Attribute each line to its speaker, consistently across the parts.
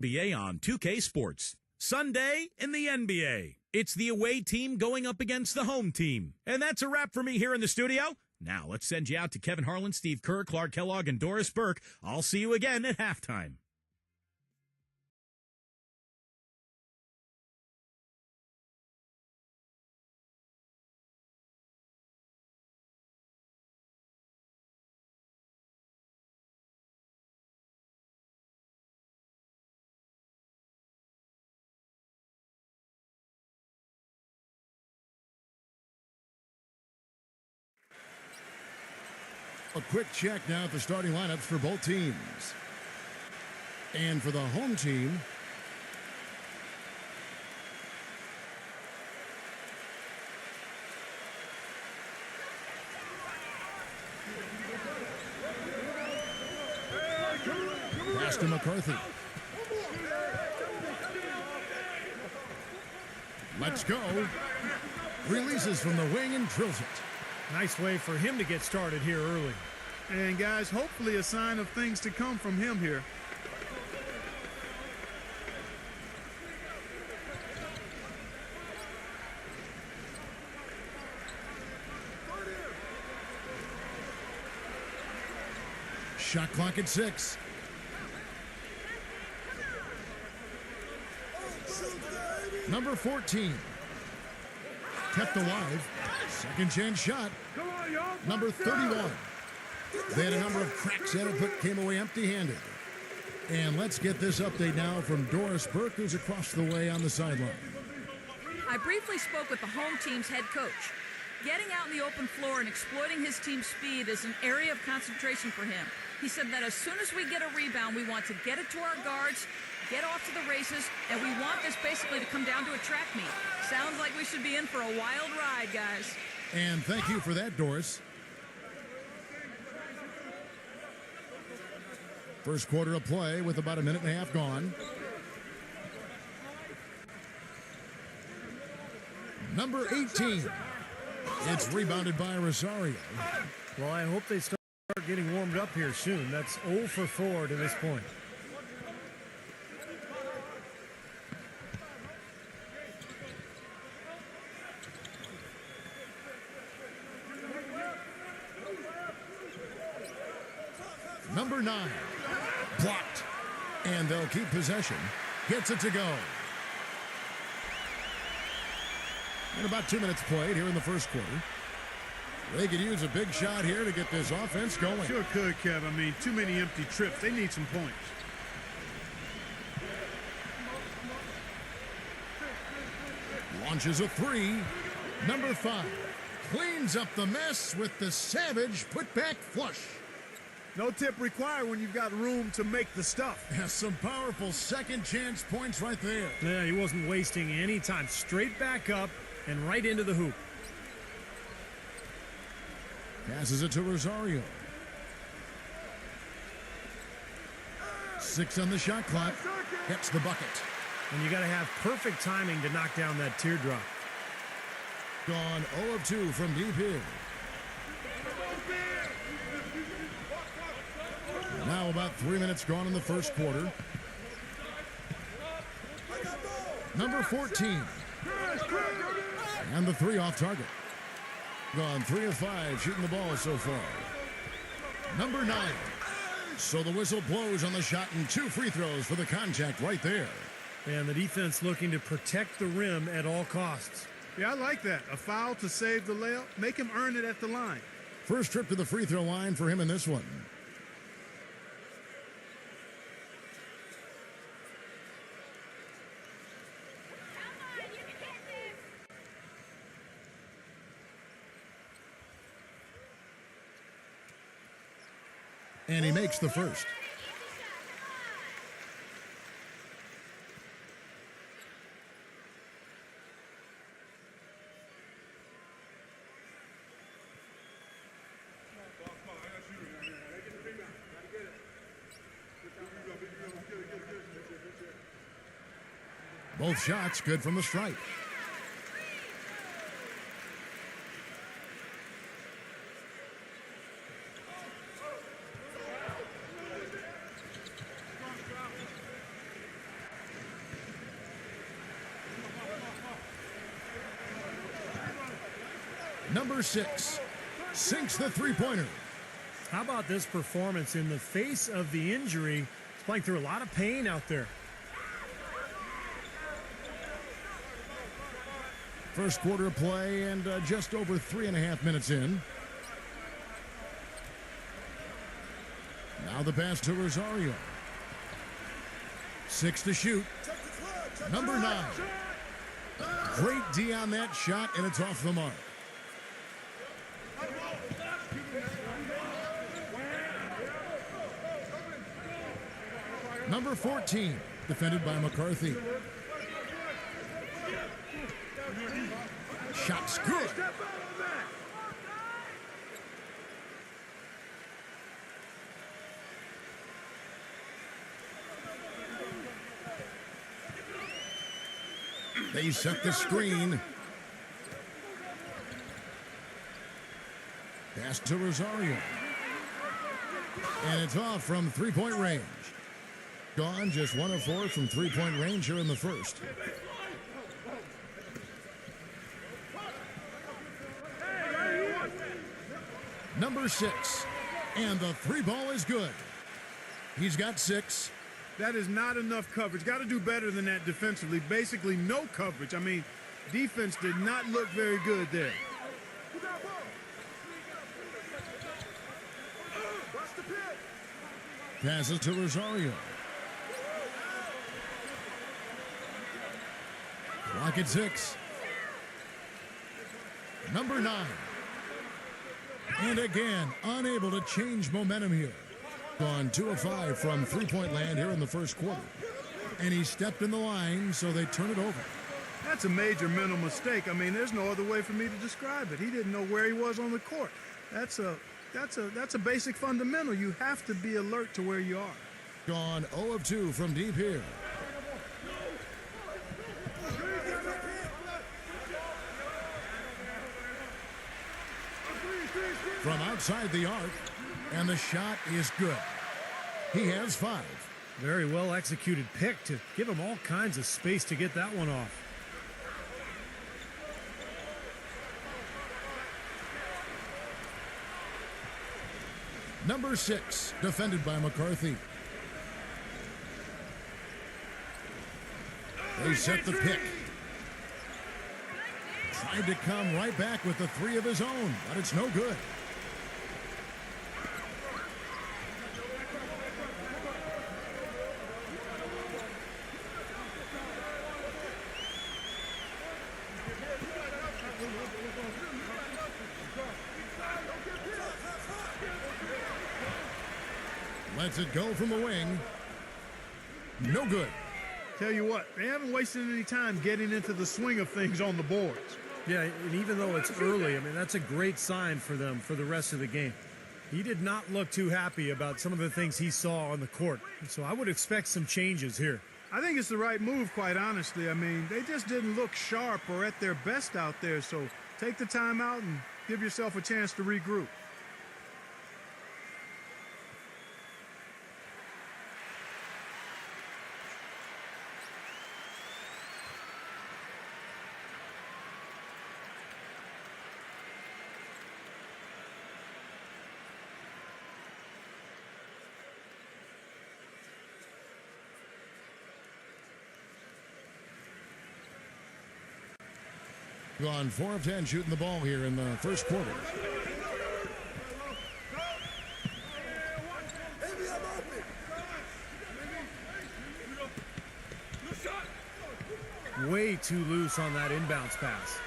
Speaker 1: PBA on 2K Sports. Sunday in the NBA. It's the away team going up against the home team. And that's a wrap for me here in the studio. Now let's send you out to Kevin Harlan, Steve Kerr, Clark Kellogg, and Doris Burke. I'll see you again at halftime.
Speaker 2: A quick check now at the starting lineups for both teams. And for the home team, pass to McCarthy. Let's go. Releases from the wing and drills it.
Speaker 3: Nice way for him to get started here early.
Speaker 4: And guys, hopefully a sign of things to come from him here.
Speaker 2: Shot clock at 6. Number 14. Kept alive. Second chance shot. Number 31. They had a number of cracks at it, but came away empty-handed. And let's get this update now from Doris Burke, who's across the way on the sideline.
Speaker 5: I briefly spoke with the home team's head coach. Getting out in the open floor and exploiting his team's speed is an area of concentration for him. He said that as soon as we get a rebound, we want to get it to our guards, get off to the races, and we want this basically to come down to a track meet. Sounds like we should be in for a wild ride, guys.
Speaker 2: And thank you for that, Doris. First quarter of play with about a minute and a half gone. Number 18. It's rebounded by Rosario.
Speaker 3: Well, I hope they start getting warmed up here soon. That's 0 for 4 to this point.
Speaker 2: Number 9. Blocked. And they'll keep possession. Gets it to go. And about 2 minutes played here in the first quarter. They could use a big shot here to get this offense going.
Speaker 4: Sure could, Kev. I mean, too many empty trips. They need some points.
Speaker 2: Launches a 3. Number 5. Cleans up the mess with the savage putback flush.
Speaker 4: No tip required when you've got room to make the stuff.
Speaker 2: Has some powerful second chance points right there.
Speaker 3: Yeah, he wasn't wasting any time. Straight back up and right into the hoop.
Speaker 2: Passes it to Rosario. 6 on the shot clock. Gets the bucket.
Speaker 3: And you got to have perfect timing to knock down that teardrop.
Speaker 2: Gone 0 of 2 from deep here. Now about 3 minutes gone in the first quarter. Number 14. And the 3 off target. Gone 3 of 5 shooting the ball so far. Number 9. So the whistle blows on the shot and 2 free throws for the contact right there.
Speaker 3: And the defense looking to protect the rim at all costs.
Speaker 4: Yeah, I like that. A foul to save the layup. Make him earn it at the line.
Speaker 2: First trip to the free throw line for him in this one. And he makes the first. Both shots good from the stripe. Number 6 sinks the three-pointer.
Speaker 3: How about this performance in the face of the injury? He's playing through a lot of pain out there.
Speaker 2: First quarter of play and just over 3.5 minutes in. Now the pass to Rosario. 6 to shoot. Number 9. Great D on that shot, and it's off the mark. Number 14, defended by McCarthy. Shot's good. They set the screen. Pass to Rosario. And it's off from three-point range. Gone just 1 of 4 from three-point range here in the first. Number 6. And the three ball is good. He's got 6.
Speaker 4: That is not enough coverage. Got to do better than that defensively. Basically, no coverage. I mean, defense did not look very good there.
Speaker 2: Passes to Rosario. Clock at 6. Number 9. And again, unable to change momentum here. Gone 2 of 5 from three-point land here in the first quarter. And he stepped in the line, so they turn it over.
Speaker 4: That's a major mental mistake. I mean, there's no other way for me to describe it. He didn't know where he was on the court. That's a basic fundamental. You have to be alert to where you are.
Speaker 2: Gone 0 of 2 from deep here. From outside the arc, and the shot is good. He has 5.
Speaker 3: Very well executed pick to give him all kinds of space to get that one off.
Speaker 2: Number 6, defended by McCarthy. They set the pick. Tried to come right back with the 3 of his own, but it's no good. Lets it go from the wing. No good.
Speaker 4: Tell you what, they haven't wasted any time getting into the swing of things on the boards.
Speaker 3: Yeah, and even though it's early, I mean, that's a great sign for them for the rest of the game. He did not look too happy about some of the things he saw on the court. So I would expect some changes here.
Speaker 4: I think it's the right move, quite honestly. I mean, they just didn't look sharp or at their best out there. So take the time out and give yourself a chance to regroup.
Speaker 2: Gone 4 of 10 shooting the ball here in the first quarter.
Speaker 3: Way too loose on that inbounds pass.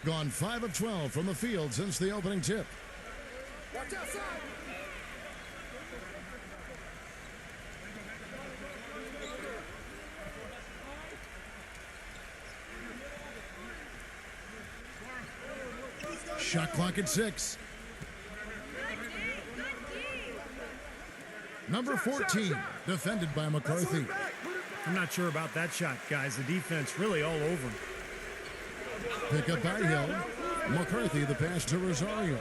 Speaker 2: Gone 5 of 12 from the field since the opening tip.
Speaker 6: Watch outside.
Speaker 2: Shot clock at 6. Number 14, defended by McCarthy.
Speaker 3: I'm not sure about that shot, guys. The defense really all over him.
Speaker 2: Pick up by Hill. McCarthy, the pass to Rosario.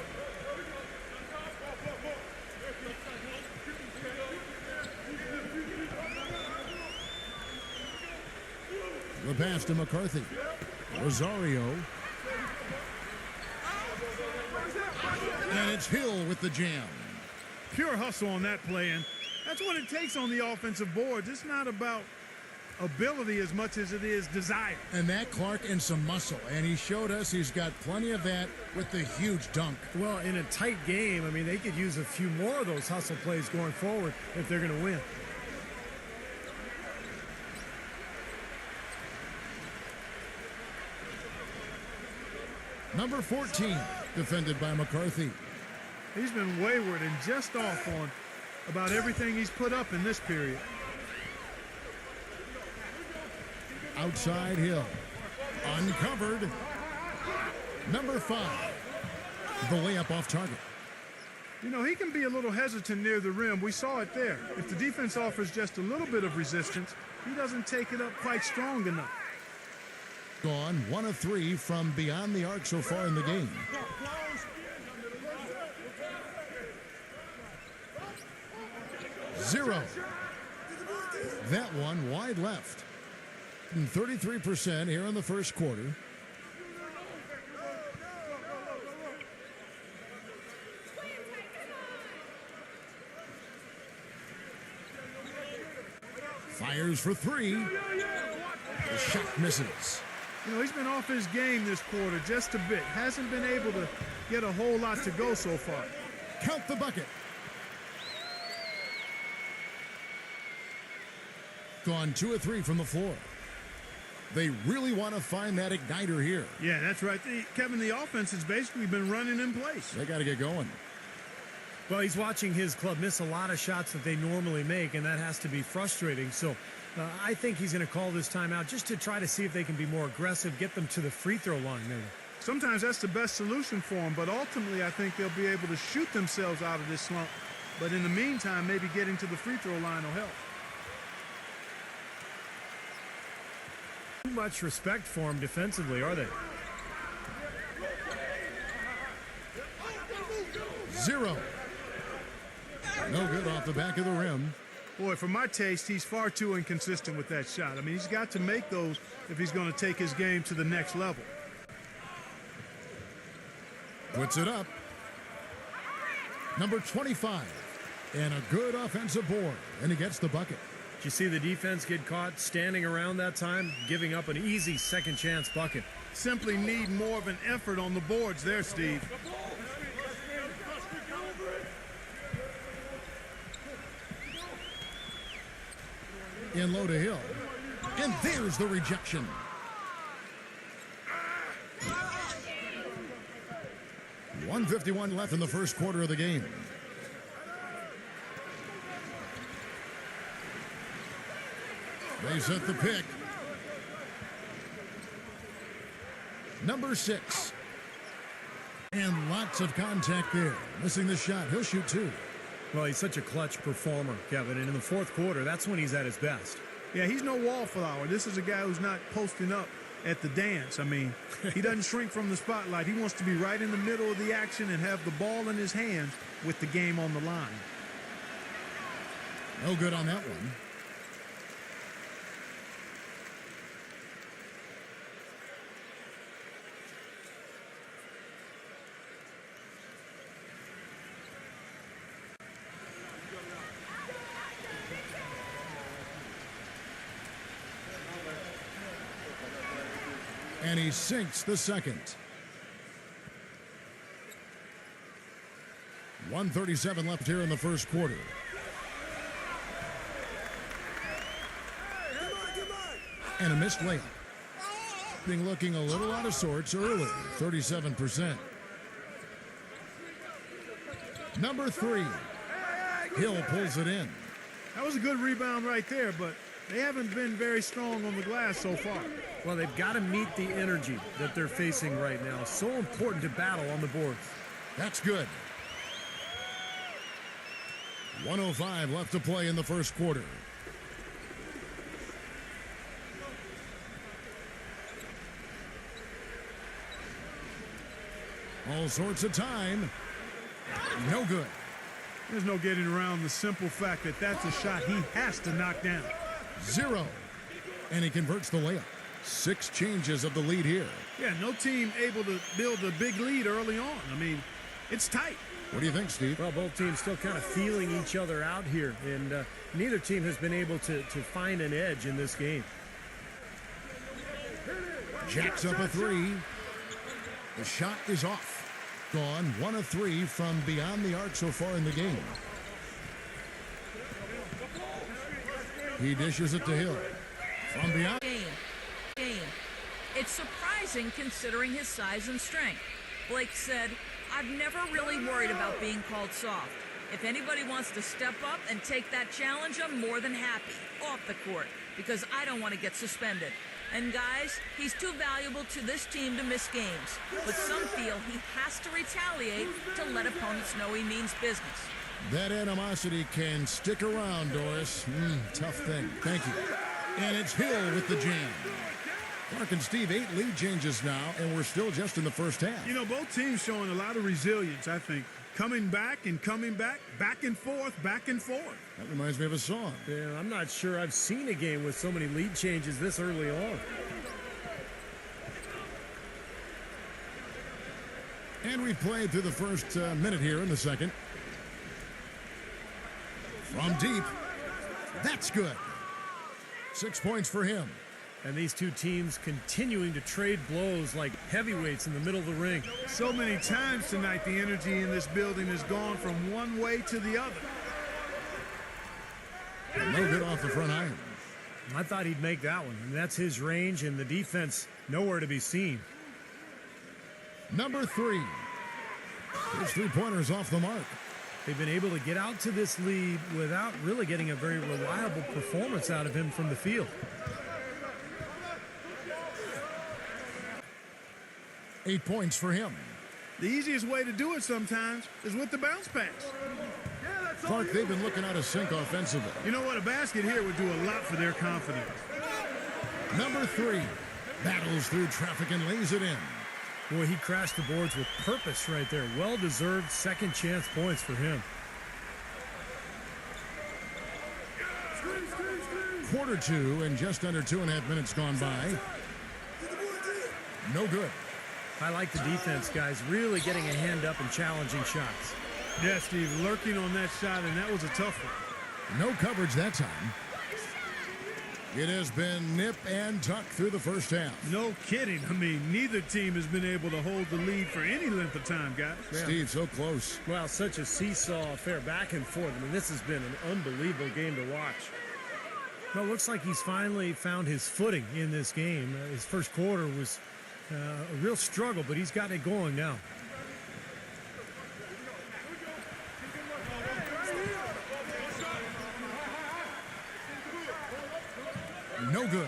Speaker 2: The pass to McCarthy. Rosario. And it's Hill with the jam.
Speaker 4: Pure hustle on that play, and that's what it takes on the offensive boards. It's not about ability as much as it is desire.
Speaker 2: And that, Clark, and some muscle. And he showed us he's got plenty of that with the huge dunk.
Speaker 3: Well, in a tight game, I mean, they could use a few more of those hustle plays going forward if they're going to win.
Speaker 2: Number 14, defended by McCarthy.
Speaker 4: He's been wayward and just off on about everything he's put up in this period.
Speaker 2: Outside Hill. Uncovered. Number 5. The layup off target.
Speaker 4: You know, he can be a little hesitant near the rim. We saw it there. If the defense offers just a little bit of resistance, he doesn't take it up quite strong enough.
Speaker 2: Gone 1 of 3 from beyond the arc so far in the game. Zero. That one wide left. 33% here in the first quarter. Fires for 3. The shot misses.
Speaker 4: You know, he's been off his game this quarter just a bit. Hasn't been able to get a whole lot to go so far.
Speaker 2: Count the bucket. Gone 2 of 3 from the floor. They really want to find that igniter here.
Speaker 4: Yeah, that's right. Kevin, the offense has basically been running in place.
Speaker 2: They got to get going.
Speaker 3: Well, he's watching his club miss a lot of shots that they normally make, and that has to be frustrating. So I think he's going to call this timeout just to try to see if they can be more aggressive, get them to the free throw line maybe.
Speaker 4: Sometimes that's the best solution for them, but ultimately I think they'll be able to shoot themselves out of this slump. But in the meantime, maybe getting to the free throw line will help.
Speaker 3: Too much respect for him defensively, are they?
Speaker 2: 0. No good off the back of the rim.
Speaker 4: Boy, for my taste, he's far too inconsistent with that shot. I mean, he's got to make those if he's going to take his game to the next level.
Speaker 2: Puts it up. Number 25. And a good offensive board. And he gets the bucket.
Speaker 3: Did you see the defense get caught standing around that time, giving up an easy second chance bucket?
Speaker 4: Simply need more of an effort on the boards there, Steve.
Speaker 2: In low to Hill. And there's the rejection. .151 left in the first quarter of the game. They set the pick. Number 6. And lots of contact there. Missing the shot. He'll shoot 2.
Speaker 3: Well, he's such a clutch performer, Kevin, and in the fourth quarter, that's when he's at his best.
Speaker 4: Yeah, he's no wallflower. This is a guy who's not posting up at the dance. I mean, he doesn't shrink from the spotlight. He wants to be right in the middle of the action and have the ball in his hands with the game on the line.
Speaker 2: No good on that one. And he sinks the second. 1:37 left here in the first quarter. And a missed layup. Being looking a little out of sorts early, 37%. Number 3. Hill pulls it in.
Speaker 4: That was a good rebound right there, but they haven't been very strong on the glass so far.
Speaker 3: Well, they've got to meet the energy that they're facing right now. So important to battle on the boards.
Speaker 2: That's good. 1:05 left to play in the first quarter. All sorts of time. No good.
Speaker 4: There's no getting around the simple fact that that's a shot he has to knock down.
Speaker 2: 0. And he converts the layup. 6 changes of the lead here.
Speaker 4: Yeah, no team able to build a big lead early on. I mean, it's tight.
Speaker 2: What do you think, Steve?
Speaker 3: Well, both teams still kind of feeling each other out here, and neither team has been able to find an edge in this game.
Speaker 2: Jacks up a 3. The shot is off. Gone 1 of 3 from beyond the arc so far in the game. He dishes it to Hill. From beyond.
Speaker 5: Game. It's surprising considering his size and strength. Blake said, "I've never really worried about being called soft. If anybody wants to step up and take that challenge, I'm more than happy off the court because I don't want to get suspended. And guys, he's too valuable to this team to miss games. But some feel he has to retaliate to let opponents know he means business."
Speaker 2: That animosity can stick around, Doris. Tough thing. Thank you. And it's Hill with the jam. Clark and Steve, 8 lead changes now, and we're still just in the first half.
Speaker 4: You know, both teams showing a lot of resilience, I think. Coming back and coming back, back and forth, back and forth.
Speaker 2: That reminds me of a song.
Speaker 3: Yeah, I'm not sure I've seen a game with so many lead changes this early on.
Speaker 2: And we've played through the first minute here in the second. From deep. That's good. 6 points for him.
Speaker 3: And these two teams continuing to trade blows like heavyweights in the middle of the ring.
Speaker 4: So many times tonight, the energy in this building has gone from one way to the other.
Speaker 2: No good off the front iron.
Speaker 3: I thought he'd make that one. And that's his range, and the defense nowhere to be seen.
Speaker 2: Number 3. His 3-pointers off the mark.
Speaker 3: They've been able to get out to this lead without really getting a very reliable performance out of him from the field.
Speaker 2: 8 points for him.
Speaker 4: The easiest way to do it sometimes is with the bounce pass.
Speaker 2: Clark, they've been looking out of sync offensively.
Speaker 4: You know what? A basket here would do a lot for their confidence.
Speaker 2: Number 3. Battles through traffic and lays it in.
Speaker 3: Boy, he crashed the boards with purpose right there. Well-deserved second chance points for him.
Speaker 2: Quarter 2 and just under 2.5 minutes gone by. No good.
Speaker 3: I like the defense, guys, really getting a hand up and challenging shots.
Speaker 4: Yeah, Steve, lurking on that shot, and that was a tough one.
Speaker 2: No coverage that time. It has been nip and tuck through the first half.
Speaker 4: No kidding. I mean, neither team has been able to hold the lead for any length of time, guys.
Speaker 3: Yeah.
Speaker 2: Steve, so close.
Speaker 3: Well, such a seesaw affair back and forth. I mean, this has been an unbelievable game to watch. Well, it looks like he's finally found his footing in this game. His first quarter was a real struggle, but he's got it going now.
Speaker 2: No good.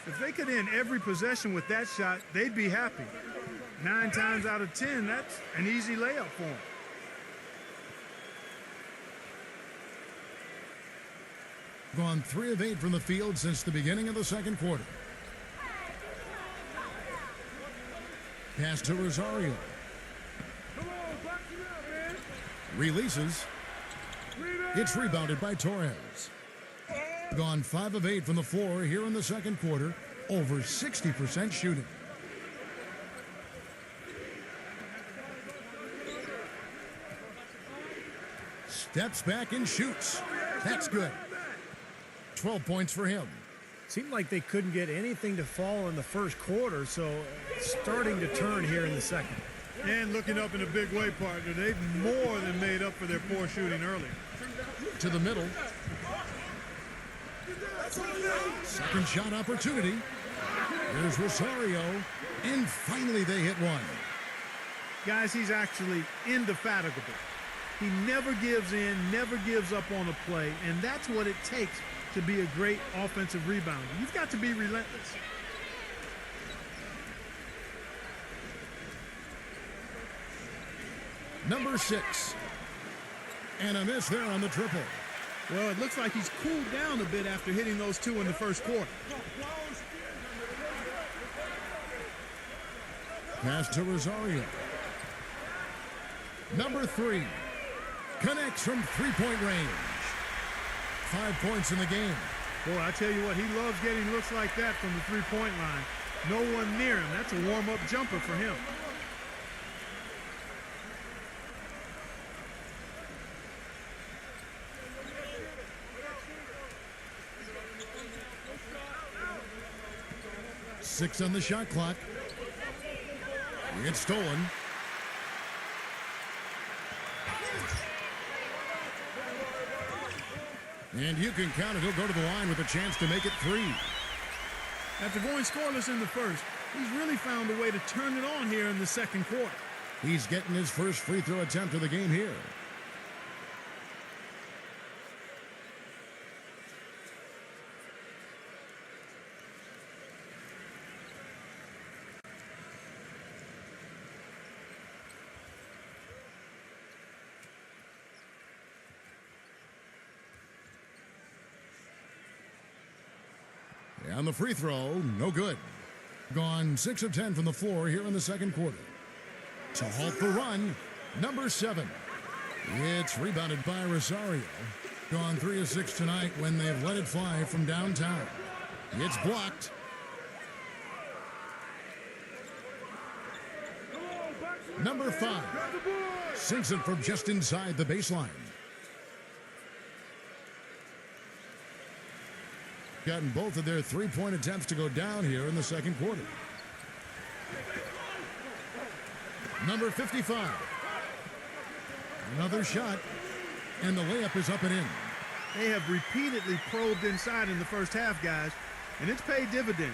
Speaker 4: If they could end every possession with that shot, they'd be happy. 9 times out of 10, that's an easy layup for them.
Speaker 2: Gone 3 of 8 from the field since the beginning of the second quarter. Pass to Rosario. Releases. It's rebounded by Torres. Gone 5 of 8 from the floor here in the second quarter. Over 60% shooting. Steps back and shoots. That's good. 12 points for him.
Speaker 3: Seemed like they couldn't get anything to fall in the first quarter, so starting to turn here in the second.
Speaker 4: And looking up in a big way, partner, they've more than made up for their poor shooting earlier.
Speaker 2: To the middle. Second shot opportunity. Here's Rosario. And finally they hit one.
Speaker 4: Guys, he's actually indefatigable. He never gives in, never gives up on a play, and that's what it takes to be a great offensive rebounder. You've got to be relentless.
Speaker 2: Number 6. And a miss there on the triple.
Speaker 4: Well, it looks like he's cooled down a bit after hitting those 2 in the first quarter.
Speaker 2: Pass to Rosario. Number 3 connects from three-point range. 5 points in the game.
Speaker 4: Boy, I tell you what, he loves getting looks like that from the three-point line. No one near him. That's a warm-up jumper for him.
Speaker 2: Six on the shot clock. It's stolen. And you can count it. He'll go to the line with a chance to make it 3.
Speaker 4: After going scoreless in the first, he's really found a way to turn it on here in the second quarter.
Speaker 2: He's getting his first free throw attempt of the game here. And the free throw, no good. Gone 6 of 10 from the floor here in the second quarter. To halt the run, number 7. It's rebounded by Rosario. Gone 3 of 6 tonight when they've let it fly from downtown. It's blocked. Number 5 sinks it from just inside the baseline. Gotten both of their three-point attempts to go down here in the second quarter. Number 55. Another shot, and the layup is up and in.
Speaker 4: They have repeatedly probed inside in the first half, guys, and it's paid dividends.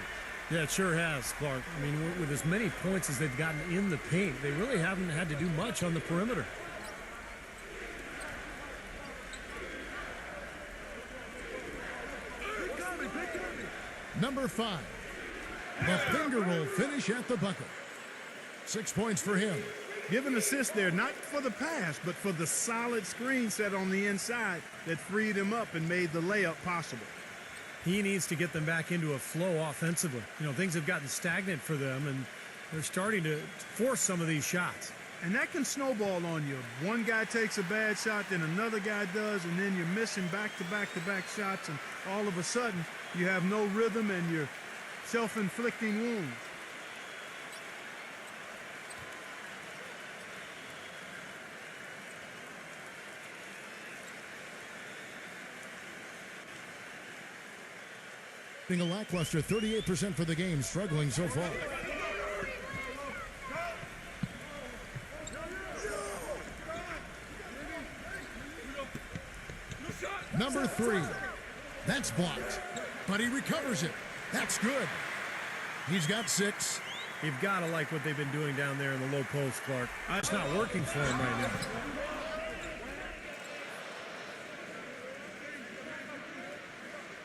Speaker 3: Yeah, it sure has, Clark. I mean, with as many points as they've gotten in the paint, they really haven't had to do much on the perimeter.
Speaker 2: Number 5. The finger roll finish at the bucket. 6 points for him.
Speaker 4: Give an assist there, not for the pass, but for the solid screen set on the inside that freed him up and made the layup possible.
Speaker 3: He needs to get them back into a flow offensively. You know, things have gotten stagnant for them, and they're starting to force some of these shots.
Speaker 4: And that can snowball on you. One guy takes a bad shot, then another guy does, and then you're missing back-to-back-to-back shots, and all of a sudden you have no rhythm and you're self-inflicting wounds.
Speaker 2: Being a lackluster 38% for the game, struggling so far. Number 3. That's blocked, but he recovers it. That's good. He's got 6.
Speaker 3: You've got to like what they've been doing down there in the low post, Clark. It's not working for him right now.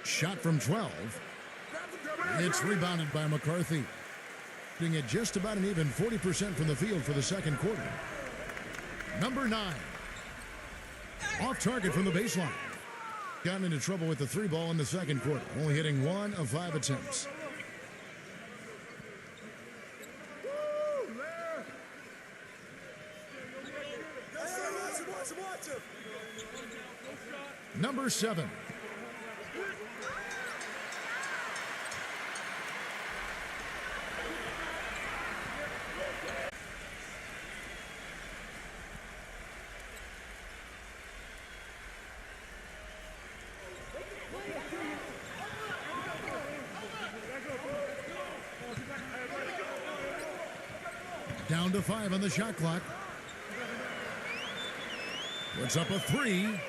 Speaker 2: Shot from 12. It's rebounded by McCarthy. Being at just about an even 40% from the field for the second quarter. Number 9. Off target from the baseline. Gotten into trouble with the 3 ball in the second quarter. Only hitting 1 of 5 attempts. Number 7. Down to 5 on the shot clock. Puts up a 3.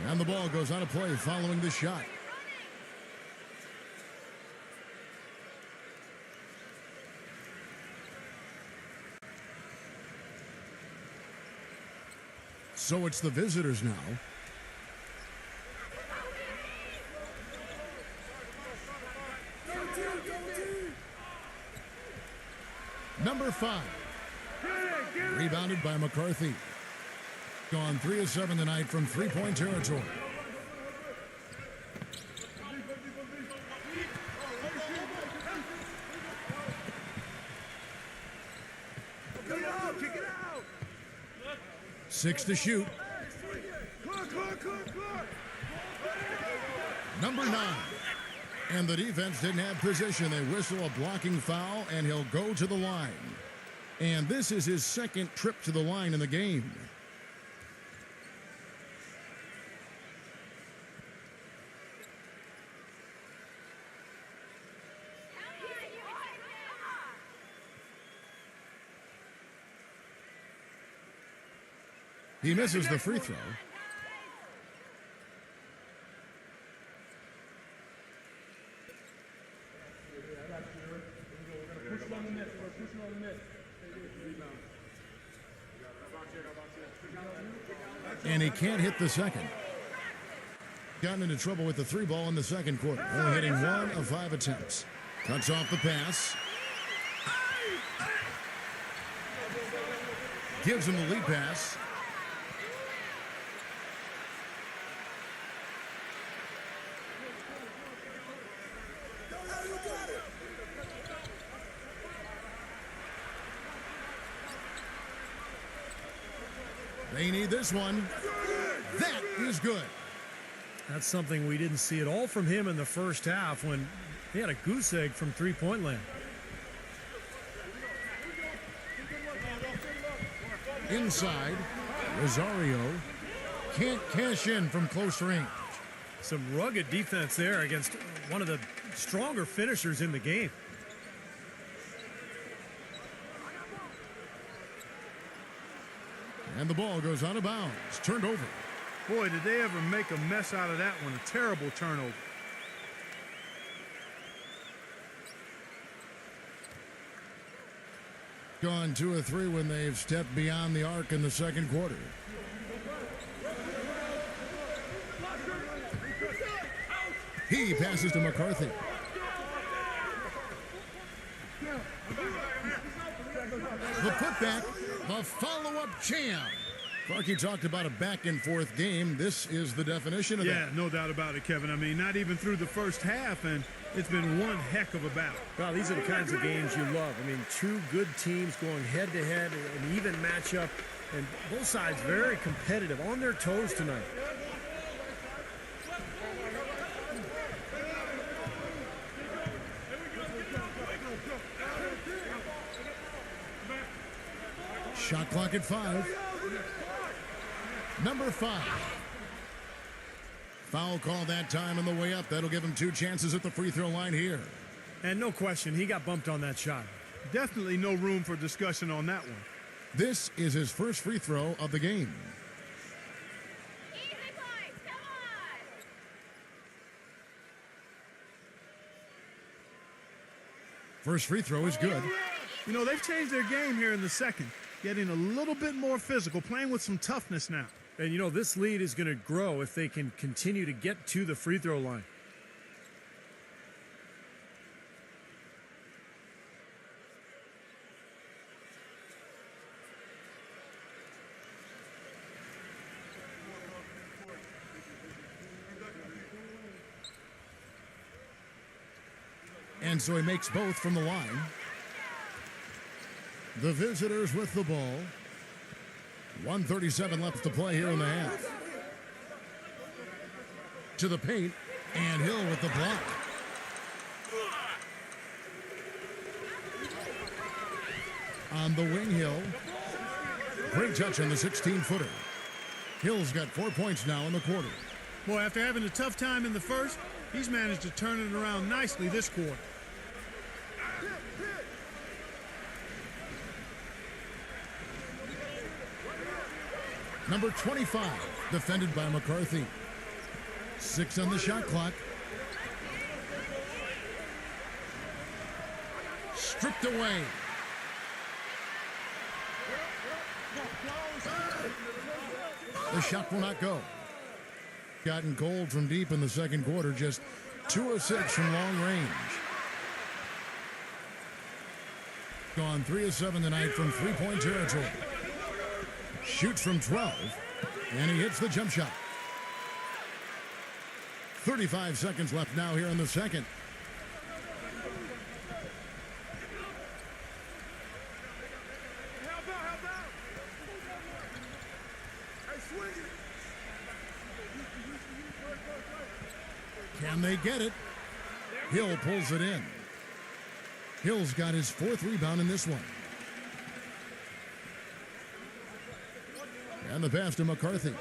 Speaker 2: And the ball goes out of play following the shot. So it's the visitors now. Number 5. Rebounded by McCarthy. Gone 3 of 7 tonight from three-point territory. 6 to shoot. Number 9. And the defense didn't have position. They whistle a blocking foul, and he'll go to the line. And this is his second trip to the line in the game. He misses the free throw. And he can't hit the second. Gotten into trouble with the 3 ball in the second quarter. Only hitting 1 of 5 attempts. Cuts off the pass. Gives him the lead pass. They need this one. That is good.
Speaker 3: That's something we didn't see at all from him in the first half when he had a goose egg from three-point land.
Speaker 2: Inside, Rosario can't cash in from close range.
Speaker 3: Some rugged defense there against one of the stronger finishers in the game.
Speaker 2: And the ball goes out of bounds. Turned over.
Speaker 4: Boy, did they ever make a mess out of that one. A terrible turnover.
Speaker 2: Gone 2 of 3 when they've stepped beyond the arc in the second quarter. He passes to McCarthy. The putback, the follow-up jam. Clarkie talked about a back-and-forth game. This is the definition of that.
Speaker 4: Yeah, no doubt about it, Kevin. I mean, not even through the first half, and it's been one heck of a battle.
Speaker 3: Well, these are the kinds of games you love. I mean, 2 good teams going head-to-head, an even matchup, and both sides very competitive, on their toes tonight.
Speaker 2: Shot clock at 5. Number 5. Foul call that time on the way up. That'll give him 2 chances at the free throw line here.
Speaker 3: And no question, he got bumped on that shot.
Speaker 4: Definitely no room for discussion on that one.
Speaker 2: This is his first free throw of the game.
Speaker 6: Easy boys, come on!
Speaker 2: First free throw is good.
Speaker 4: You know, they've changed their game here in the second, getting a little bit more physical, playing with some toughness now.
Speaker 3: And, you know, this lead is going to grow if they can continue to get to the free throw line.
Speaker 2: And so he makes both from the line. The visitors with the ball. 1:37 left to play here in the half. To the paint, and Hill with the block. On the wing, Hill. Great touch on the 16-footer. Hill's got 4 points now in the quarter.
Speaker 4: Boy, after having a tough time in the first, he's managed to turn it around nicely this quarter.
Speaker 2: Number 25, defended by McCarthy. 6 on the shot clock. Stripped away. The shot will not go. Gotten cold from deep in the second quarter, just 2 of 6 from long range. Gone 3 of 7 tonight from three-point territory. Shoots from 12, and he hits the jump shot. 35 seconds left now here in the second. Can they get it? Hill pulls it in. Hill's got his 4th rebound in this one. And the pass to McCarthy.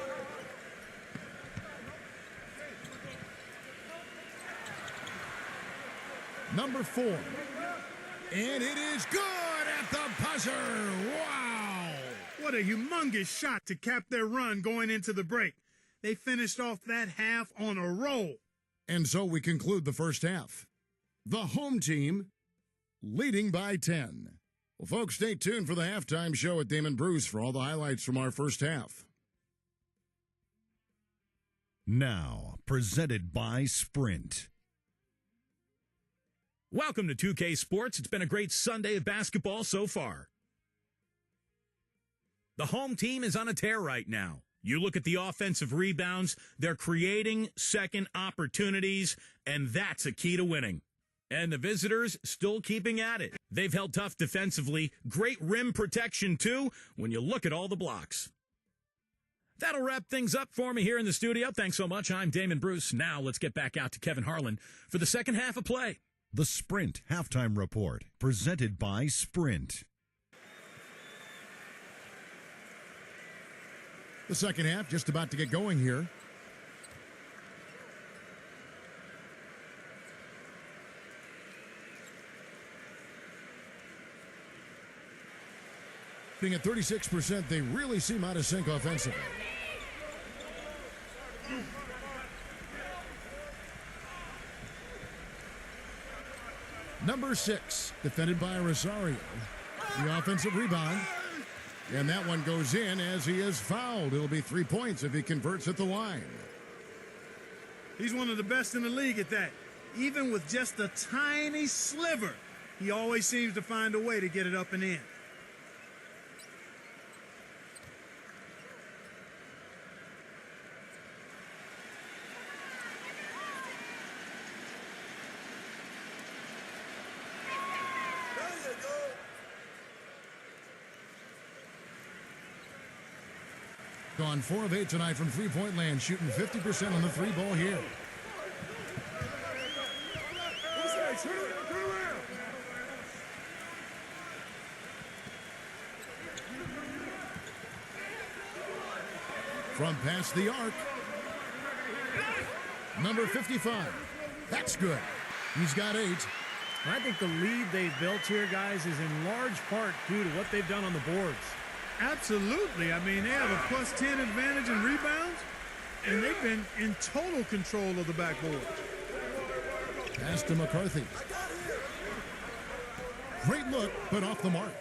Speaker 2: Number 4. And it is good at the buzzer. Wow!
Speaker 4: What a humongous shot to cap their run going into the break. They finished off that half on a roll.
Speaker 2: And so we conclude the first half. The home team leading by 10. Well, folks, stay tuned for the halftime show at Damon Bruce for all the highlights from our first half.
Speaker 7: Now, presented by Sprint.
Speaker 1: Welcome to 2K Sports. It's been a great Sunday of basketball so far. The home team is on a tear right now. You look at the offensive rebounds, they're creating second opportunities, and that's a key to winning. And the visitors still keeping at it. They've held tough defensively, great rim protection too, when you look at all the blocks. That'll wrap things up for me here in the studio. Thanks so much. I'm Damon Bruce. Now let's get back out to Kevin Harlan for the second half of play.
Speaker 7: The Sprint Halftime Report, presented by Sprint.
Speaker 2: The second half just about to get going here. Being at 36%, they really seem out of sync offensively. Number 6, defended by Rosario. The offensive rebound. And that one goes in as he is fouled. It'll be 3 points if he converts at the line.
Speaker 4: He's one of the best in the league at that. Even with just a tiny sliver, he always seems to find a way to get it up and in.
Speaker 2: Gone 4 of 8 tonight from three-point land, shooting 50% on the 3-ball here. From past the arc. Number 55. That's good. He's got 8.
Speaker 3: I think the lead they've built here, guys, is in large part due to what they've done on the boards.
Speaker 4: Absolutely. I mean, they have a plus 10 advantage in rebounds, and they've been in total control of the backboard.
Speaker 2: Pass to McCarthy. Great look, but off the mark.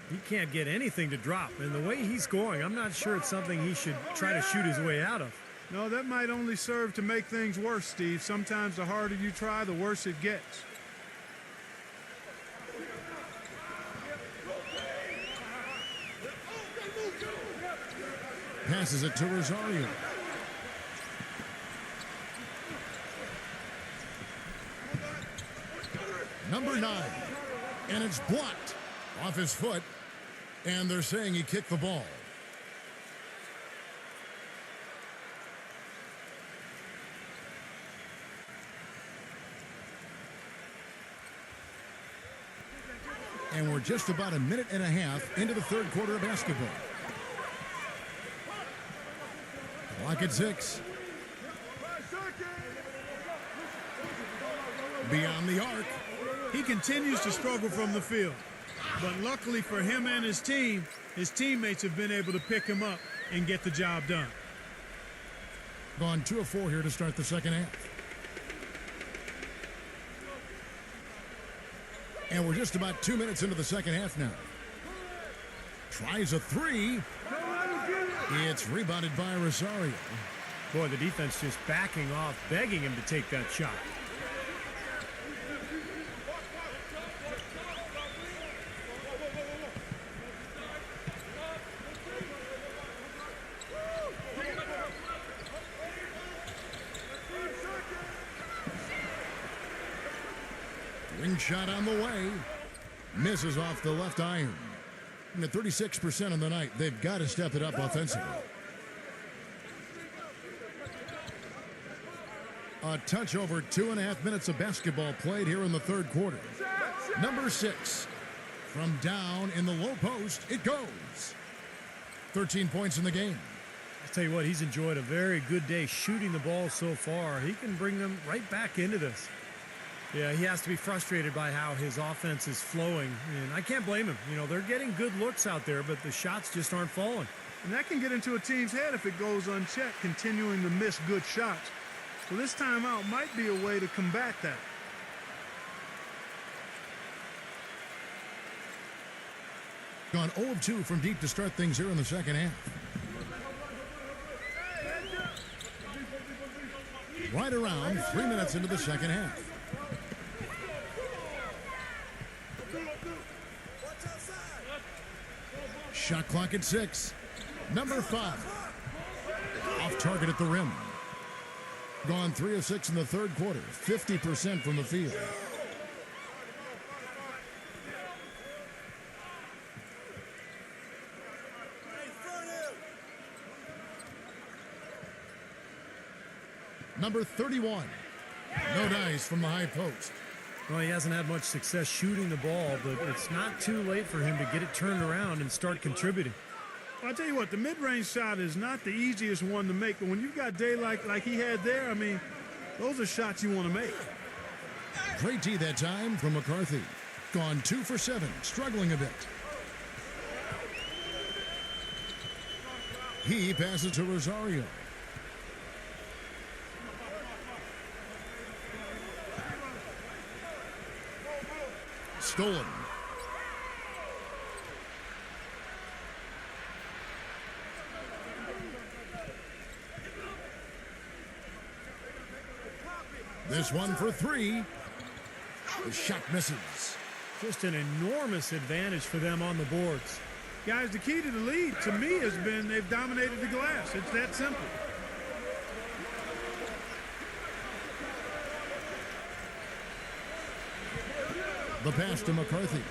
Speaker 3: He can't get anything to drop, and the way he's scoring, I'm not sure it's something he should try to shoot his way out of.
Speaker 4: No, that might only serve to make things worse, Steve. Sometimes the harder you try, the worse it gets.
Speaker 2: Passes it to Rosario. Number 9. And it's blocked off his foot. And they're saying he kicked the ball. And we're just about a minute and a half into the third quarter of basketball. Clock at 6. Beyond the arc.
Speaker 4: He continues to struggle from the field. But luckily for him and his team, his teammates have been able to pick him up and get the job done.
Speaker 2: Gone 2 of 4 here to start the second half. And we're just about 2 minutes into the second half now. Tries a 3. It's rebounded by Rosario.
Speaker 3: Boy, the defense just backing off, begging him to take that shot.
Speaker 2: Ring shot on the way. Misses off the left iron. And at 36% on the night, they've got to step it up offensively. A touch over 2.5 minutes of basketball played here in the third quarter. Number 6. From down in the low post, it goes. 13 points in the game.
Speaker 3: I'll tell you what, he's enjoyed a very good day shooting the ball so far. He can bring them right back into this. Yeah, he has to be frustrated by how his offense is flowing, and I can't blame him. You know, they're getting good looks out there, but the shots just aren't falling.
Speaker 4: And that can get into a team's head if it goes unchecked, continuing to miss good shots. So this timeout might be a way to combat that.
Speaker 2: Gone 0 of 2 from deep to start things here in the second half. Right around 3 minutes into the second half. Shot clock at 6. Number 5. Off target at the rim. Gone 3 of 6 in the third quarter. 50% from the field. Number 31. No dice from the high post.
Speaker 3: Well, he hasn't had much success shooting the ball, but it's not too late for him to get it turned around and start contributing.
Speaker 4: Well, I'll tell you what, the mid-range shot is not the easiest one to make, but when you've got day like he had there, I mean, those are shots you want to make.
Speaker 2: Great tee that time from McCarthy. Gone 2 for 7, struggling a bit. He passes to Rosario. Stolen. This one for 3. The shot misses.
Speaker 3: Just an enormous advantage for them on the boards.
Speaker 4: Guys, the key to the lead, to me, has been they've dominated the glass. It's that simple.
Speaker 2: The pass to McCarthy.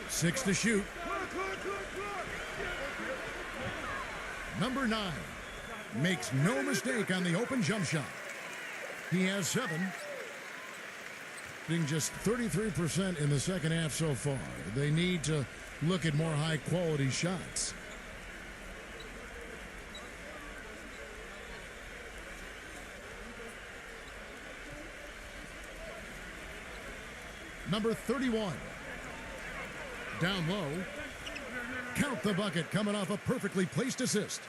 Speaker 2: 6 to shoot. Number 9 makes no mistake on the open jump shot. He has 7. Being just 33% in the second half so far. They need to look at more high-quality shots. Number 31. Down low. Count the bucket coming off a perfectly placed assist.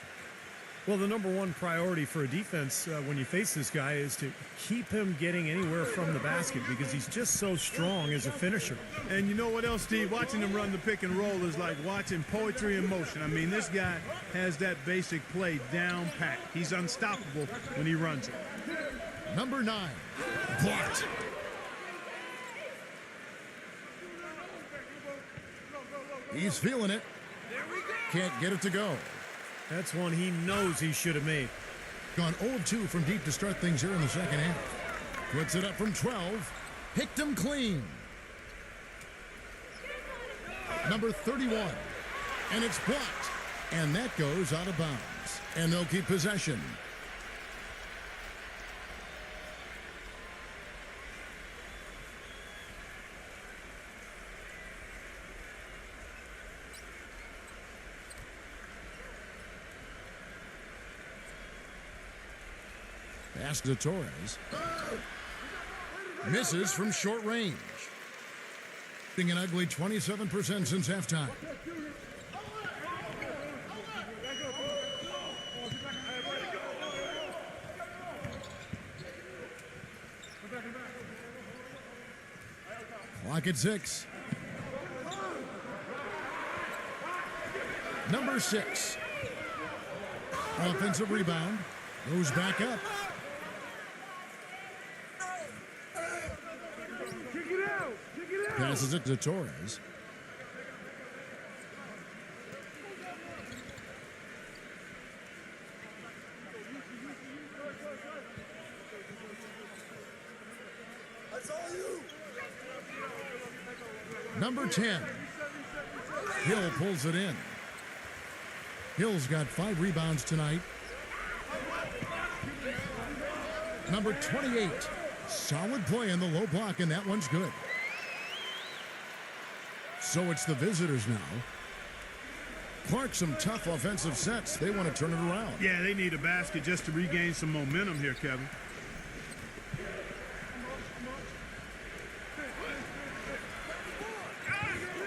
Speaker 3: Well, the number one priority for a defense when you face this guy is to keep him getting anywhere from the basket because he's just so strong as a finisher.
Speaker 4: And you know what else, Steve? Watching him run the pick and roll is like watching poetry in motion. I mean, this guy has that basic play down pat. He's unstoppable when he runs it.
Speaker 2: Number 9. Blocked. He's feeling it. Can't get it to go.
Speaker 3: That's one he knows he should have made.
Speaker 2: Gone 0 of 2 from deep to start things here in the second half. Puts it up from 12. Picked him clean. Number 31. And it's blocked. And that goes out of bounds. And they'll keep possession. Pass to Torres. Misses from short range. Being an ugly 27% since halftime. Clock at 6. Number 6. Offensive rebound. Goes back up. Passes it to Torres. Number 10. Hill pulls it in. Hill's got 5 rebounds tonight. Number 28. Solid play in the low block, and that one's good. So it's the visitors now. Clark, some tough offensive sets. They want to turn it around.
Speaker 4: Yeah, they need a basket just to regain some momentum here, Kevin.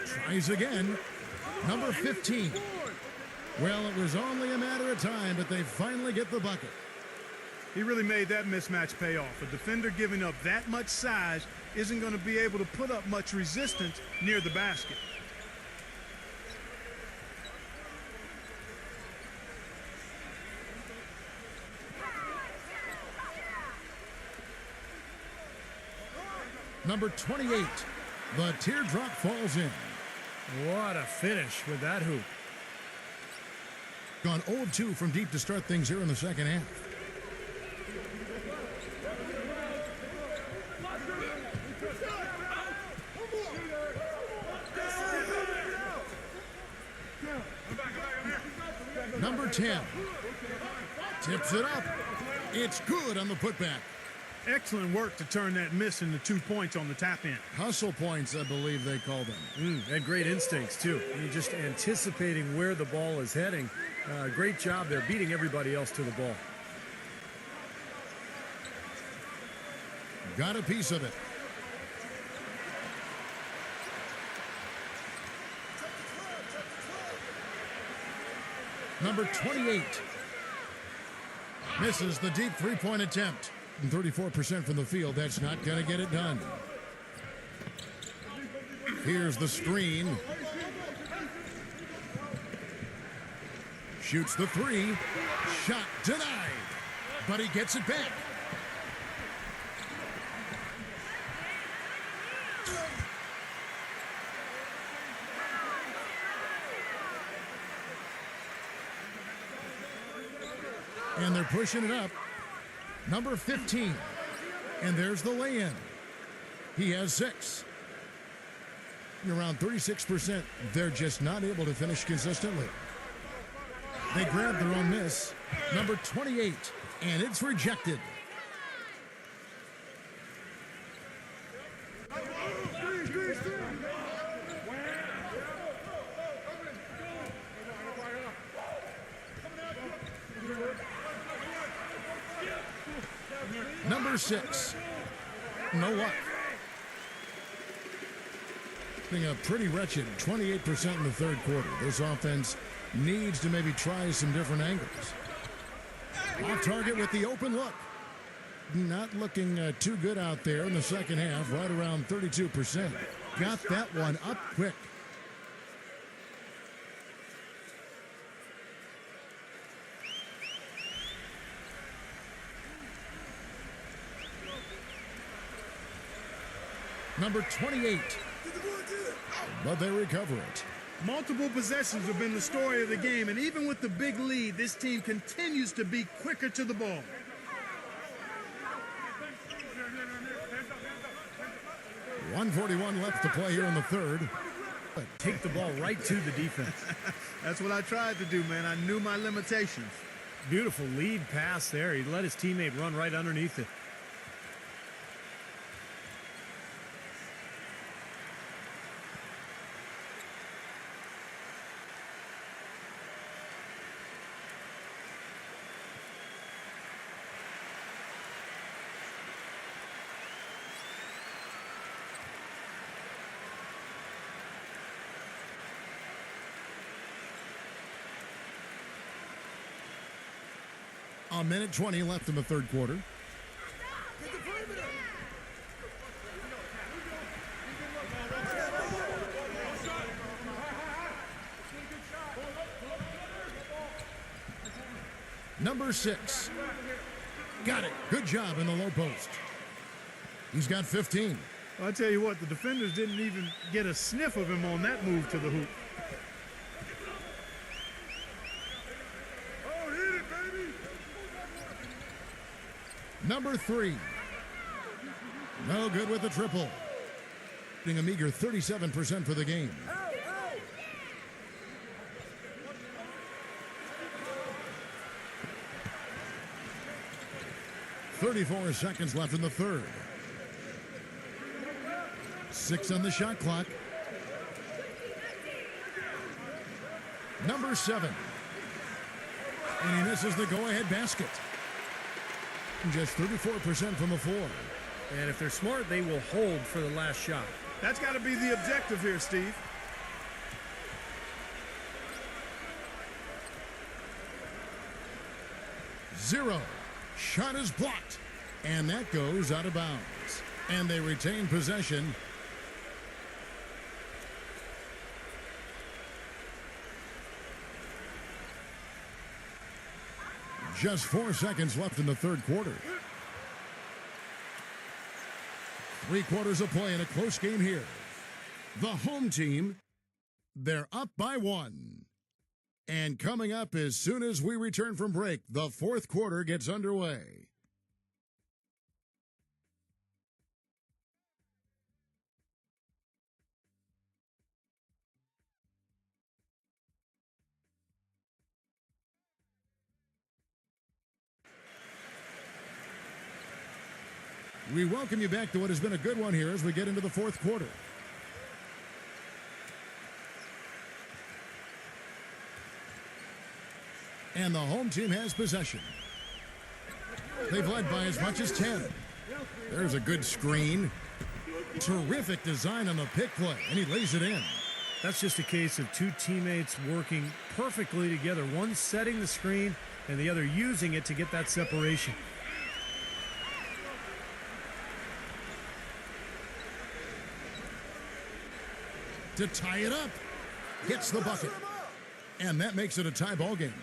Speaker 2: Tries again. Number 15. Well, it was only a matter of time, but they finally get the bucket.
Speaker 4: He really made that mismatch pay off. A defender giving up that much size isn't going to be able to put up much resistance near the basket.
Speaker 2: Number 28. The teardrop falls in.
Speaker 3: What a finish with that hoop.
Speaker 2: Gone 0-2 from deep to start things here in the second half. Number 10. Tips it up. It's good on the putback.
Speaker 4: Excellent work to turn that miss into 2 points on the tap in.
Speaker 2: Hustle points, I believe they call them.
Speaker 3: And great instincts, too. You're just anticipating where the ball is heading. Great job there, beating everybody else to the ball.
Speaker 2: Got a piece of it. Number 28. Misses the deep three-point attempt. 34% from the field. That's not going to get it done. Here's the screen. Shoots the three. Shot denied. But he gets it back. And they're pushing it up. Number 15. And there's the lay-in. He has 6. Around 36%. They're just not able to finish consistently. They grab their own miss. Number 28. And it's rejected. Number 6. No luck. Being a pretty wretched 28% in the third quarter. This offense needs to maybe try some different angles. Off target with the open look. Not looking too good out there in the second half, right around 32%. Got that one up quick. Number 28. But they recover it.
Speaker 4: Multiple possessions have been the story of the game, and even with the big lead, this team continues to be quicker to the ball.
Speaker 2: .141 left to play here in the third.
Speaker 3: Take the ball right to the defense.
Speaker 4: That's what I tried to do, man. I knew my limitations.
Speaker 3: Beautiful lead pass there. He let his teammate run right underneath it.
Speaker 2: A minute 20 left in the third quarter. Number 6. Got it. Good job in the low post. He's got 15.
Speaker 4: Well, I tell you what, the defenders didn't even get a sniff of him on that move to the hoop.
Speaker 2: Number 3. No good with the triple. Getting a meager 37% for the game. 34 seconds left in the third. 6 on the shot clock. Number 7. And he misses the go-ahead basket. Just 34% from the floor.
Speaker 3: And if they're smart, they will hold for the last shot.
Speaker 4: That's got to be the objective here, Steve.
Speaker 2: Zero. Shot is blocked. And that goes out of bounds. And they retain possession. Just 4 seconds left in the third quarter. 3 quarters of play in a close game here. The home team, they're up by 1. And coming up as soon as we return from break, the fourth quarter gets underway. We welcome you back to what has been a good one here as we get into the fourth quarter. And the home team has possession. They've led by as much as 10. There's a good screen. Terrific design on the pick play, and he lays it in.
Speaker 3: That's just a case of two teammates working perfectly together. One setting the screen and the other using it to get that separation.
Speaker 2: To tie it up. Gets the bucket. And that makes it a tie ball game.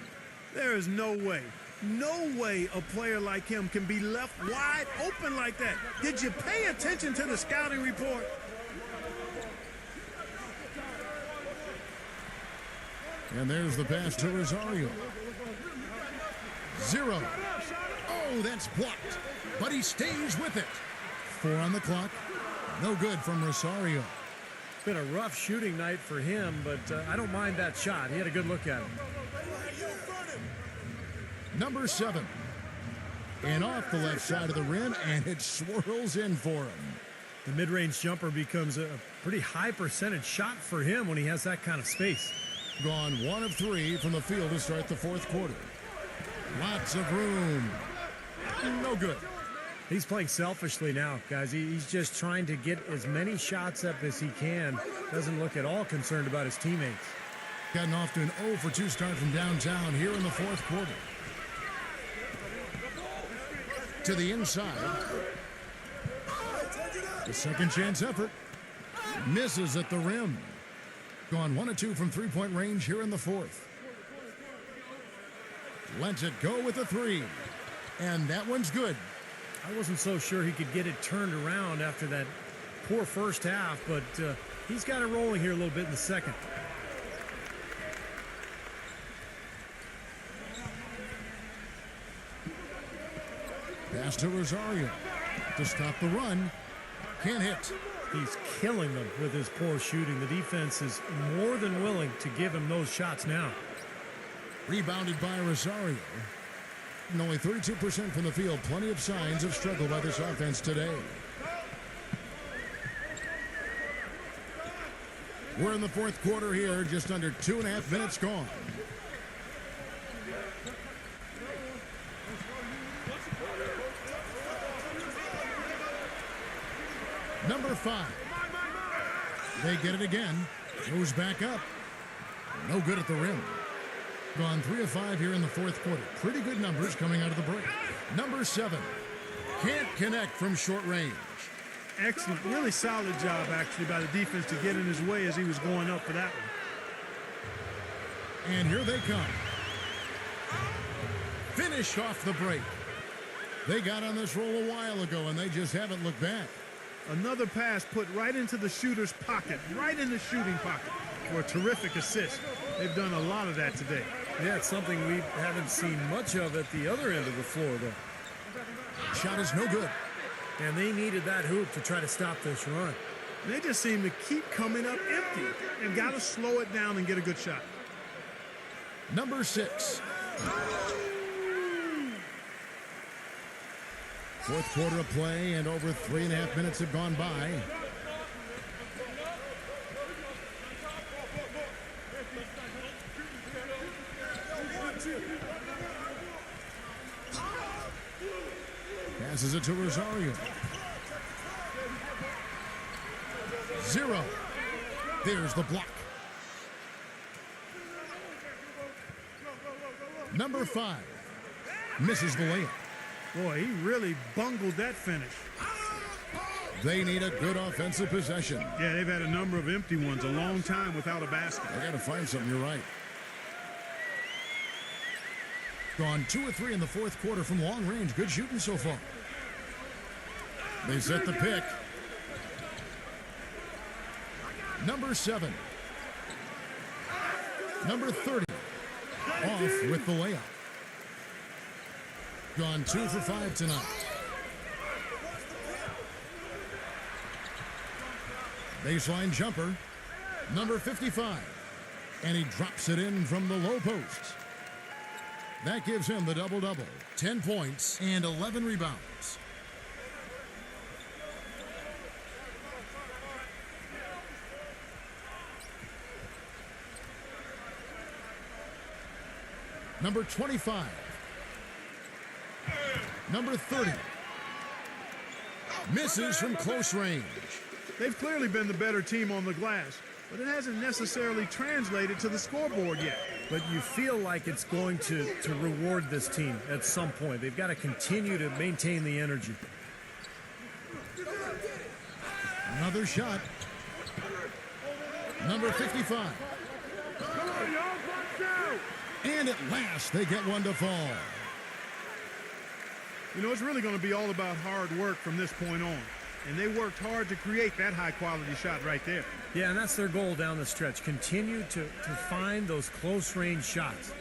Speaker 4: There is no way a player like him can be left wide open like that. Did you pay attention to the scouting report?
Speaker 2: And there's the pass to Rosario. 0. Oh, that's blocked. But he stays with it. 4 on the clock. No good from Rosario.
Speaker 3: Been a rough shooting night for him, but I don't mind that shot. He had a good look at him.
Speaker 2: Number 7. And off the left side of the rim, and it swirls in for him.
Speaker 3: The mid-range jumper becomes a pretty high percentage shot for him when he has that kind of space.
Speaker 2: Gone 1 of 3 from the field to start the fourth quarter. Lots of room. No good.
Speaker 3: He's playing selfishly now, guys. He's just trying to get as many shots up as he can. Doesn't look at all concerned about his teammates.
Speaker 2: Gotten off to an 0 for 2 start from downtown here in the fourth quarter. To the inside. The second chance effort. Misses at the rim. Gone 1 of 2 from three-point range here in the fourth. Lets it go with a 3. And that one's good.
Speaker 3: I wasn't so sure he could get it turned around after that poor first half, but he's got it rolling here a little bit in the second.
Speaker 2: Pass to Rosario to stop the run. Can't hit.
Speaker 3: He's killing them with his poor shooting. The defense is more than willing to give him those shots now.
Speaker 2: Rebounded by Rosario. And only 32% from the field. Plenty of signs of struggle by this offense today. We're in the fourth quarter here. Just under 2.5 minutes gone. Number 5. They get it again. Goes back up. No good at the rim. Gone 3 of 5 here in the fourth quarter. Pretty good numbers coming out of the break. Number 7. Can't connect from short range.
Speaker 4: Excellent. Really solid job, actually, by the defense to get in his way as he was going up for that one.
Speaker 2: And here they come. Finish off the break. They got on this roll a while ago, and they just haven't looked back.
Speaker 4: Another pass put right into the shooter's pocket, right in the shooting pocket for a terrific assist. They've done a lot of that today.
Speaker 3: Yeah, it's something we haven't seen much of at the other end of the floor, though.
Speaker 2: Shot is no good.
Speaker 3: And they needed that hoop to try to stop this run.
Speaker 4: They just seem to keep coming up empty and got to slow it down and get a good shot.
Speaker 2: Number 6. Fourth quarter of play, and over 3.5 minutes have gone by. Passes it to Rosario. 0. There's the block. Number 5 misses the layup.
Speaker 4: Boy, he really bungled that finish.
Speaker 2: They need a good offensive possession.
Speaker 4: Yeah, they've had a number of empty ones, a long time without a basket.
Speaker 2: I got to find something, you're right. Gone 2 or 3 in the fourth quarter from long range. Good shooting so far. They set the pick. Number 7. Number 30. Off with the layup. Gone 2 for 5 tonight. Baseline jumper. Number 55. And he drops it in from the low post. That gives him the double-double. 10 points and 11 rebounds. Number 25. Number 30. Misses from close range.
Speaker 4: They've clearly been the better team on the glass, but it hasn't necessarily translated to the scoreboard yet.
Speaker 3: But you feel like it's going to reward this team at some point. They've got to continue to maintain the energy.
Speaker 2: Another shot. Number 55. And at last, they get one to fall.
Speaker 4: You know, it's really going to be all about hard work from this point on. And they worked hard to create that high-quality shot right there.
Speaker 3: Yeah, and that's their goal down the stretch. Continue to find those close-range shots.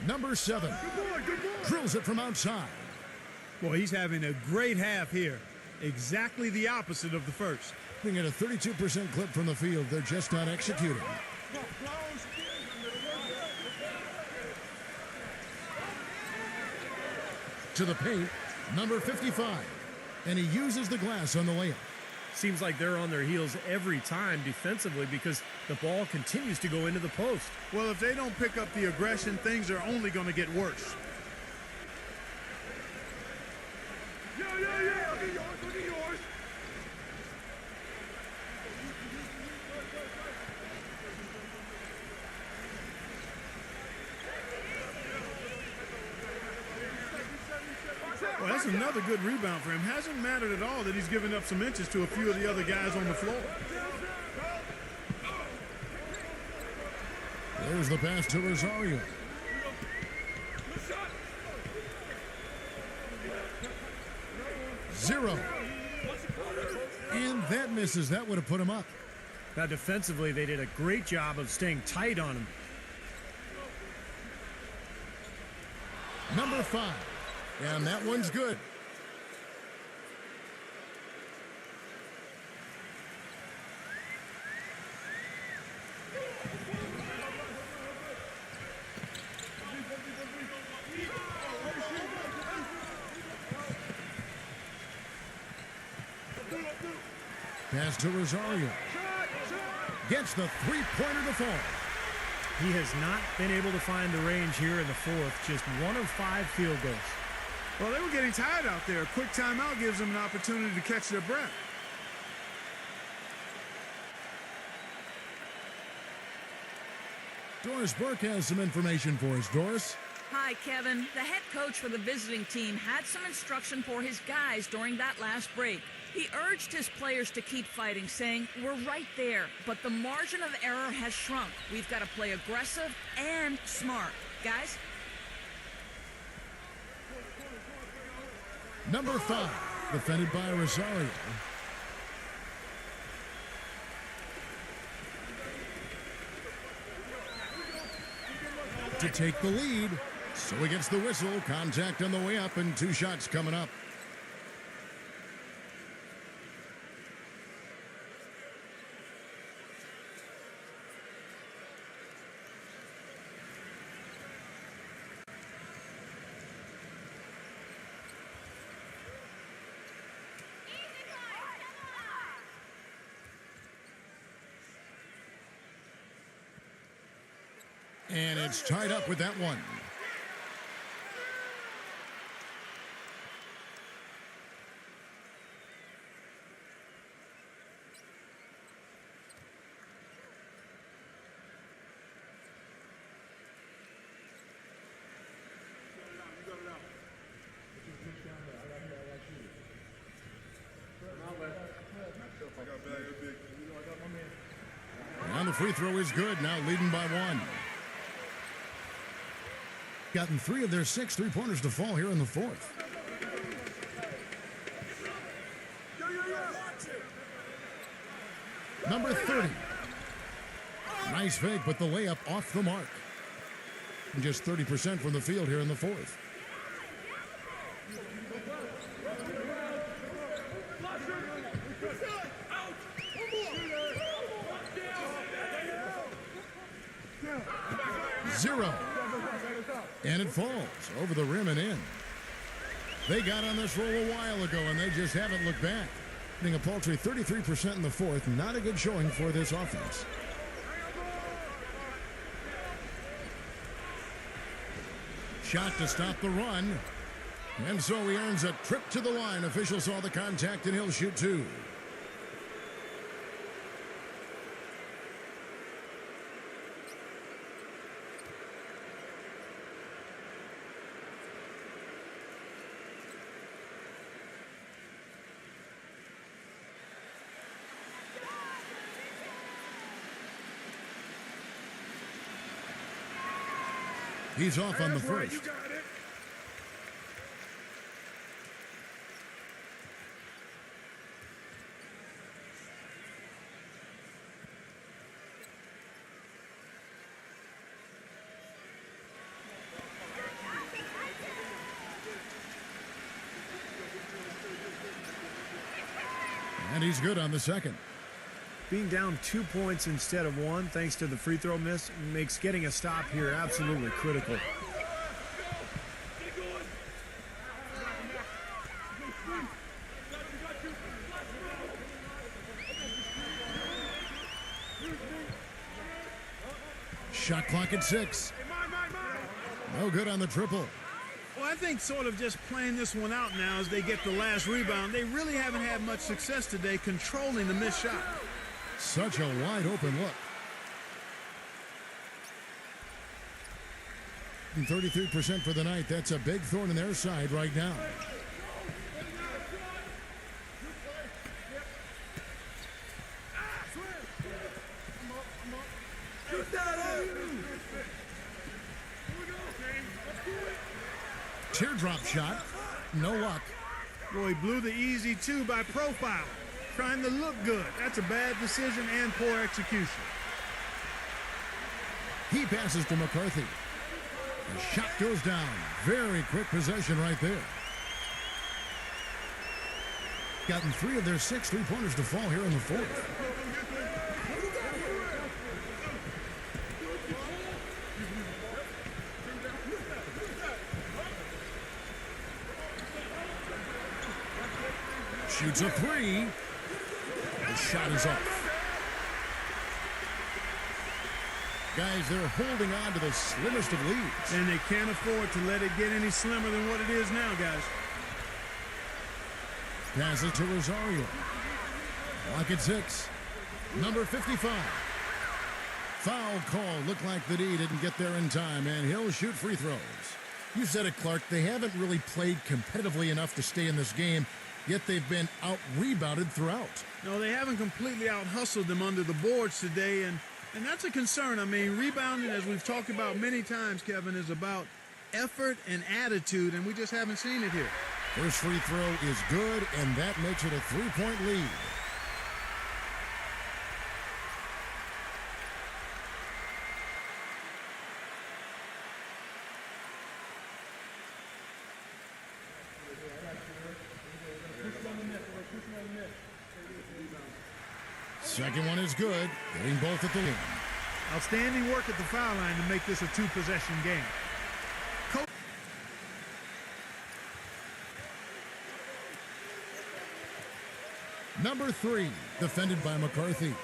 Speaker 2: Number 7. Drills it from outside.
Speaker 4: Boy, he's having a great half here. Exactly the opposite of the first.
Speaker 2: Being at a 32% clip from the field, they're just not executing. To the paint, number 55. And he uses the glass on the layup.
Speaker 3: Seems like they're on their heels every time defensively because the ball continues to go into the post.
Speaker 4: Well, if they don't pick up the aggression, things are only going to get worse. Look at yours. Well, that's another good rebound for him. Hasn't mattered at all that he's given up some inches to a few of the other guys on the floor.
Speaker 2: There's the pass to Rosario. Zero. And that misses. That would have put him up.
Speaker 3: Now, defensively, they did a great job of staying tight on him.
Speaker 2: Number 5. And that one's good. Pass to Rosario. Gets the three-pointer to fall.
Speaker 3: He has not been able to find the range here in the fourth. Just 1 of 5 field goals.
Speaker 4: Well, they were getting tired out there. A quick timeout gives them an opportunity to catch their breath.
Speaker 2: Doris Burke has some information for us. Doris?
Speaker 5: Hi, Kevin. The head coach for the visiting team had some instruction for his guys during that last break. He urged his players to keep fighting, saying, "We're right there, but the margin of error has shrunk. We've got to play aggressive and smart. Guys?"
Speaker 2: Number 5, defended by Rosario. To take the lead. So he gets the whistle. Contact on the way up and 2 shots coming up. And it's tied up with that one. And the free throw is good, now leading by one. Gotten 3 of their 6 3-pointers to fall here in the fourth. Number 30. Nice fake, but the layup off the mark. Just 30% from the field here in the fourth. Zero. And it falls over the rim and in. They got on this roll a while ago, and they just haven't looked back. Hitting a paltry 33% in the fourth. Not a good showing for this offense. Shot to stop the run. And so he earns a trip to the line. Official saw the contact, and he'll shoot 2. He's off on the first. And he's good on the second.
Speaker 3: Being down 2 points instead of 1, thanks to the free throw miss, makes getting a stop here absolutely critical.
Speaker 2: Shot clock at 6. No good on the triple.
Speaker 4: Well, I think sort of just playing this one out now as they get the last rebound. They really haven't had much success today controlling the missed shot.
Speaker 2: Such a wide open look. 33% for the night. That's a big thorn in their side right now. Teardrop shot. No luck.
Speaker 4: Boy, he blew the easy 2 by profile. Trying to look good. That's a bad decision and poor execution.
Speaker 2: He passes to McCarthy. The shot goes down. Very quick possession right there. Gotten 3 of their 6 3-pointers to fall here in the fourth. Shoots a 3. The shot is off. Guys, they're holding on to the slimmest of leads.
Speaker 4: And they can't afford to let it get any slimmer than what it is now, guys.
Speaker 2: Passes to Rosario. Lock at 6. Number 55. Foul call. Looked like the D didn't get there in time, and he'll shoot free throws. You said it, Clark. They haven't really played competitively enough to stay in this game, yet they've been out-rebounded throughout.
Speaker 4: No, they haven't completely out-hustled them under the boards today, and that's a concern. I mean, rebounding, as we've talked about many times, Kevin, is about effort and attitude, and we just haven't seen it here.
Speaker 2: First free throw is good, and that makes it a 3-point lead. Second one is good, getting both at the rim.
Speaker 4: Outstanding work at the foul line to make this a 2-possession game.
Speaker 2: Number 3, defended by McCarthy.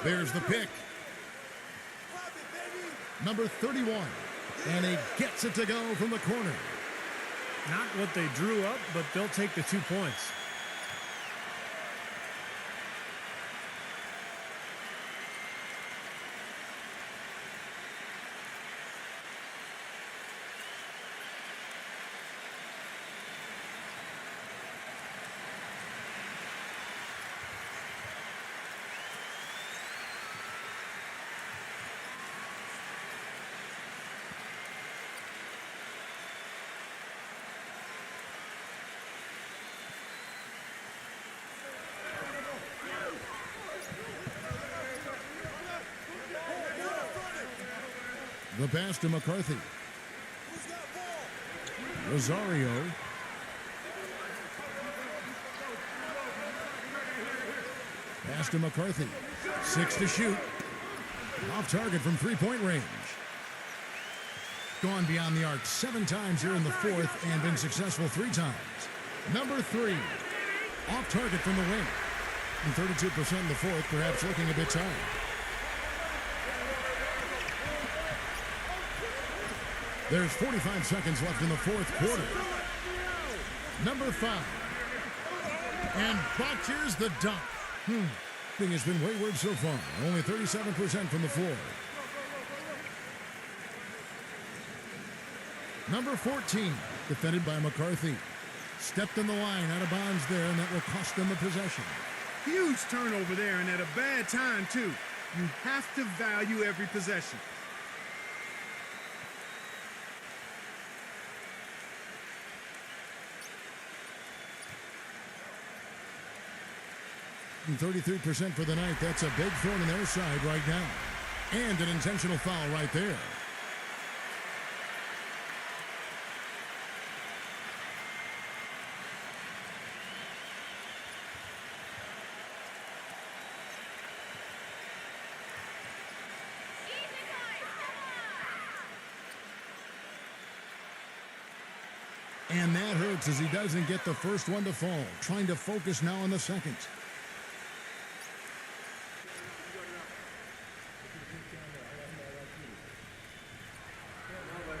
Speaker 2: There's the pick. number 31. And he gets it to go from the corner.
Speaker 3: Not what they drew up, but they'll take the 2 points.
Speaker 2: The pass to McCarthy. Rosario. Pass to McCarthy. 6 to shoot. Off target from three-point range. Gone beyond the arc 7 times here in the fourth and been successful 3 times. Number 3. Off target from the wing. And 32% in the fourth, perhaps looking a bit tired. There's 45 seconds left in the fourth quarter. Number 5. And botches the dunk. Thing has been wayward so far. Only 37% from the floor. Number 14. Defended by McCarthy. Stepped in the line, out of bounds there, and that will cost them the possession.
Speaker 4: Huge turnover there, and at a bad time, too. You have to value every possession.
Speaker 2: And 33% for the night. That's a big thorn in their side right now. And an intentional foul right there. And that hurts as he doesn't get the first one to fall. Trying to focus now on the second.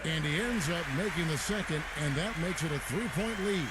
Speaker 2: And he ends up making the second, and that makes it a 3-point lead.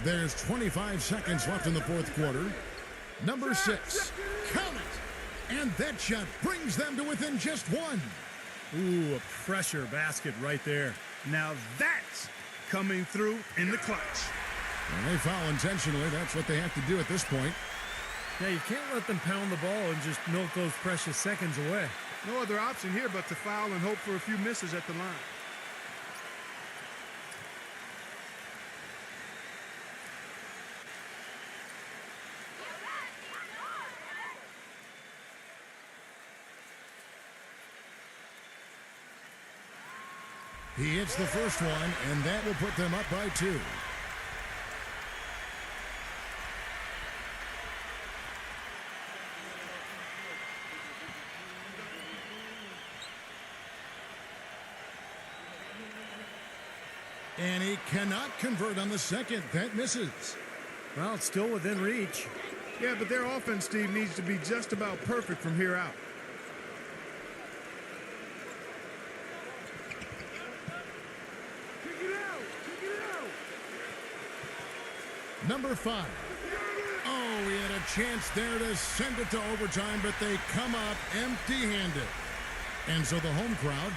Speaker 2: There's 25 seconds left in the fourth quarter. Number 6. Count it! And that shot brings them to within just 1.
Speaker 3: Ooh, a pressure basket right there.
Speaker 4: Now that's coming through in the clutch.
Speaker 2: And they foul intentionally. That's what they have to do at this point.
Speaker 3: Yeah, you can't let them pound the ball and just milk those precious seconds away.
Speaker 4: No other option here but to foul and hope for a few misses at the line.
Speaker 2: He hits the first one, and that will put them up by 2. And he cannot convert on the second. That misses.
Speaker 3: Well, it's still within reach.
Speaker 4: Yeah, but their offense, Steve, needs to be just about perfect from here out.
Speaker 2: Number 5. Oh, he had a chance there to send it to overtime, but they come up empty-handed. And so the home crowd